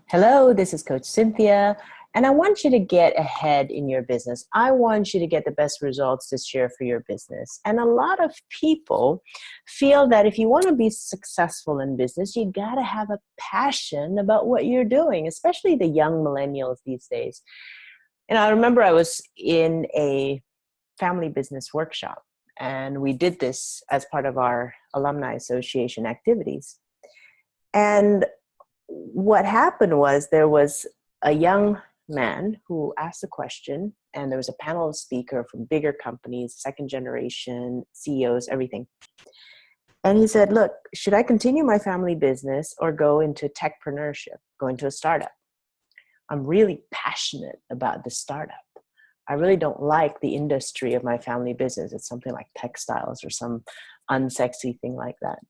Hello, this is Coach Cynthia, and I want you to get ahead in your business. I want you to get the best results this year for your business. And a lot of people feel that if you want to be successful in business, you got to have a passion about what you're doing, especially the young millennials these days. And I remember I was in a family business workshop, and we did this as part of our alumni association activities. And what happened was there was a young man who asked a question, and there was a panel of speakers from bigger companies, second generation CEOs, everything. And he said, look, should I continue my family business or go into techpreneurship, go into a startup? I'm really passionate about the startup. I really don't like the industry of my family business. It's something like textiles or some unsexy thing like that.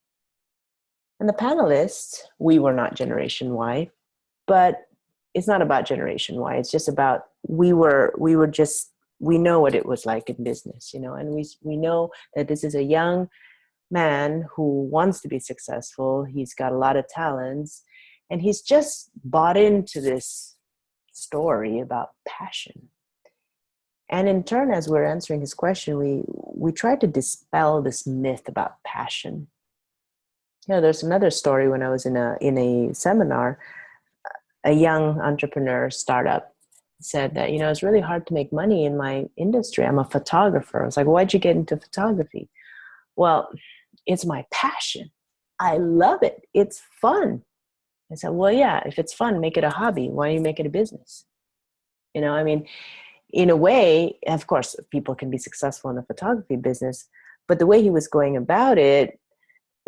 And the panelists, we were not Generation Y, but it's not about Generation Y. It's just about we know what it was like in business, and we know that this is a young man who wants to be successful. He's got a lot of talents, and he's just bought into this story about passion. And in turn, as we're answering his question, we tried to dispel this myth about passion. There's another story. When I was in a seminar, a young entrepreneur startup said that, it's really hard to make money in my industry. I'm a photographer. I was like, why'd you get into photography? Well, it's my passion. I love it. It's fun. I said, well, yeah, if it's fun, make it a hobby. Why don't you make it a business? In a way, of course, people can be successful in the photography business, but the way he was going about it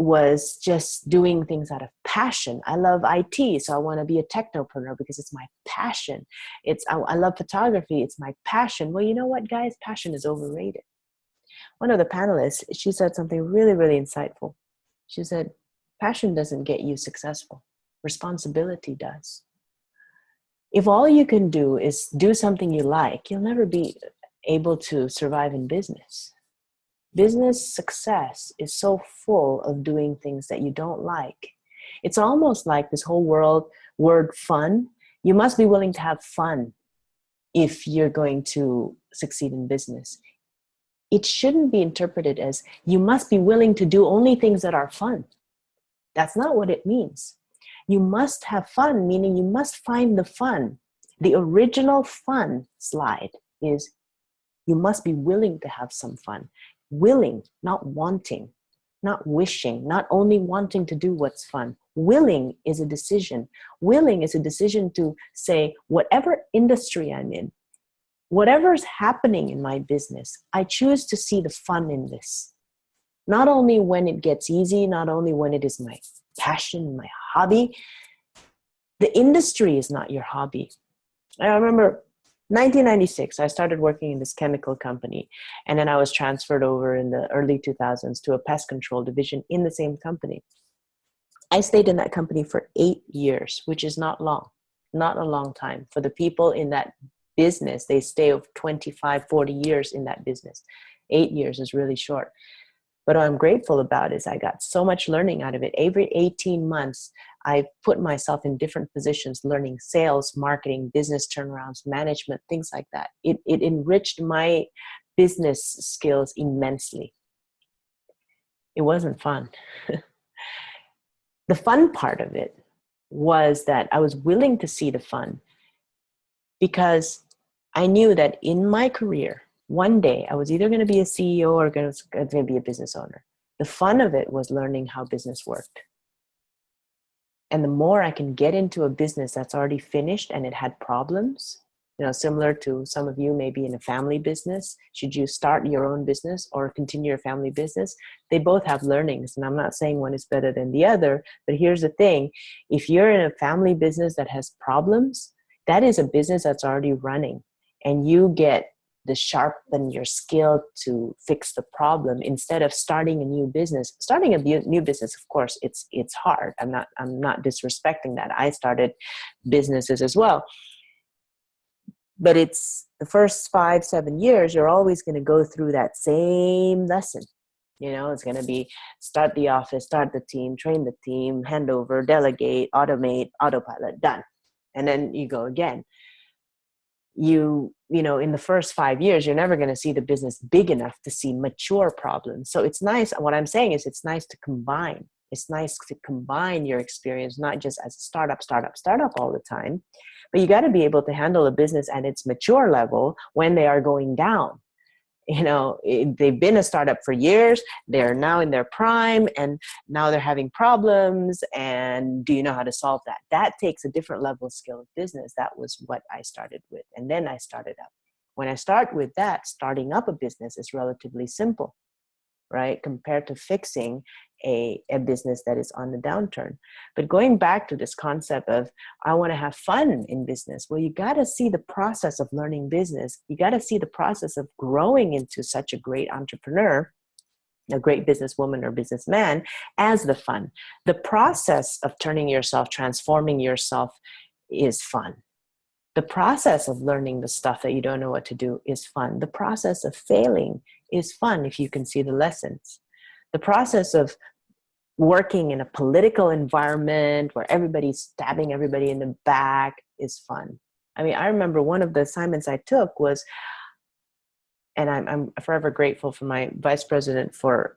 was just doing things out of passion. I love IT, so I want to be a technopreneur because it's my passion. I love photography. It's my passion. Well, you know what, guys? Passion is overrated. One of the panelists, she said something really, really insightful. She said, passion doesn't get you successful. Responsibility does. If all you can do is do something you like, you'll never be able to survive in business. Business success is so full of doing things that you don't like. It's almost like this whole word fun. You must be willing to have fun if you're going to succeed in business. It shouldn't be interpreted as you must be willing to do only things that are fun. That's not what it means. You must have fun, meaning you must find the fun. The original fun slide is you must be willing to have some fun. Willing, not wanting, not wishing, not only wanting to do what's fun. Willing is a decision. Willing is a decision to say, whatever industry I'm in, whatever's happening in my business, I choose to see the fun in this. Not only when it gets easy, not only when it is my passion, my hobby. The industry is not your hobby. I remember 1996, I started working in this chemical company, and then I was transferred over in the early 2000s to a pest control division in the same company. I stayed in that company for 8 years, which is not long, not a long time. For the people in that business, they stay of 25, 40 years in that business. 8 years is really short. But what I'm grateful about is I got so much learning out of it. Every 18 months, I put myself in different positions, learning sales, marketing, business turnarounds, management, things like that. It enriched my business skills immensely. It wasn't fun. The fun part of it was that I was willing to see the fun because I knew that in my career, one day I was either going to be a CEO or going to be a business owner. The fun of it was learning how business worked. And the more I can get into a business that's already finished and it had problems, similar to some of you maybe in a family business, should you start your own business or continue your family business? They both have learnings. And I'm not saying one is better than the other, but here's the thing. If you're in a family business that has problems, that is a business that's already running, and you get to sharpen your skill to fix the problem instead of starting a new business. Starting a new business, of course, it's hard. I'm not disrespecting that. I started businesses as well. But it's the first 5-7 years, you're always going to go through that same lesson. It's going to be start the office, start the team, train the team, hand over, delegate, automate, autopilot, done. And then you go again. In the first 5 years, you're never going to see the business big enough to see mature problems. So it's nice. What I'm saying is it's nice to combine. It's nice to combine your experience, not just as a startup all the time, but you got to be able to handle a business at its mature level when they are going down. They've been a startup for years. They're now in their prime, and now they're having problems. And do you know how to solve that? That takes a different level of skill of business. That was what I started with. And then I started up. When I start with that, starting up a business is relatively simple, right? Compared to fixing a business that is on the downturn. But going back to this concept of, I want to have fun in business. Well, you got to see the process of learning business. You got to see the process of growing into such a great entrepreneur, a great businesswoman or businessman, as the fun. The process of transforming yourself is fun. The process of learning the stuff that you don't know what to do is fun. The process of failing is fun if you can see the lessons. The process of working in a political environment where everybody's stabbing everybody in the back is fun. I mean, I remember one of the assignments I took was, and I'm forever grateful for my vice president for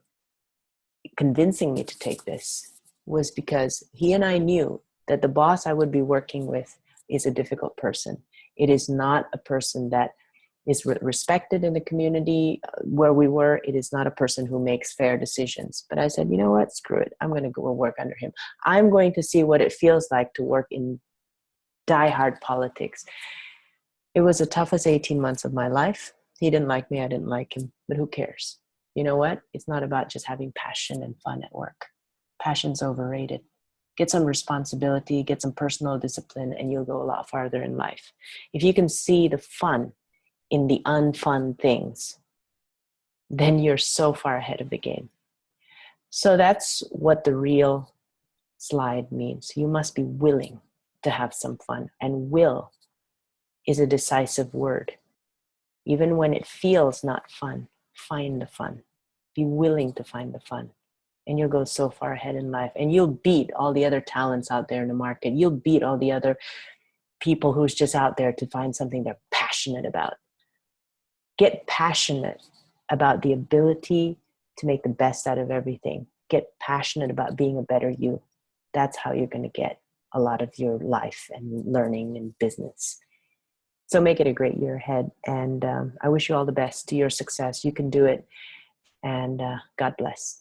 convincing me to take this, was because he and I knew that the boss I would be working with is a difficult person. It is not a person that is respected in the community where we were. It is not a person who makes fair decisions. But I said, you know what? Screw it. I'm going to go work under him. I'm going to see what it feels like to work in diehard politics. It was the toughest 18 months of my life. He didn't like me. I didn't like him. But who cares? You know what? It's not about just having passion and fun at work. Passion's overrated. Get some responsibility, get some personal discipline, and you'll go a lot farther in life. If you can see the fun in the unfun things, then you're so far ahead of the game. So that's what the real slide means. You must be willing to have some fun. And will is a decisive word. Even when it feels not fun, find the fun. Be willing to find the fun. And you'll go so far ahead in life. And you'll beat all the other talents out there in the market. You'll beat all the other people who's just out there to find something they're passionate about. Get passionate about the ability to make the best out of everything. Get passionate about being a better you. That's how you're going to get a lot of your life and learning and business. So make it a great year ahead. And I wish you all the best to your success. You can do it. And God bless.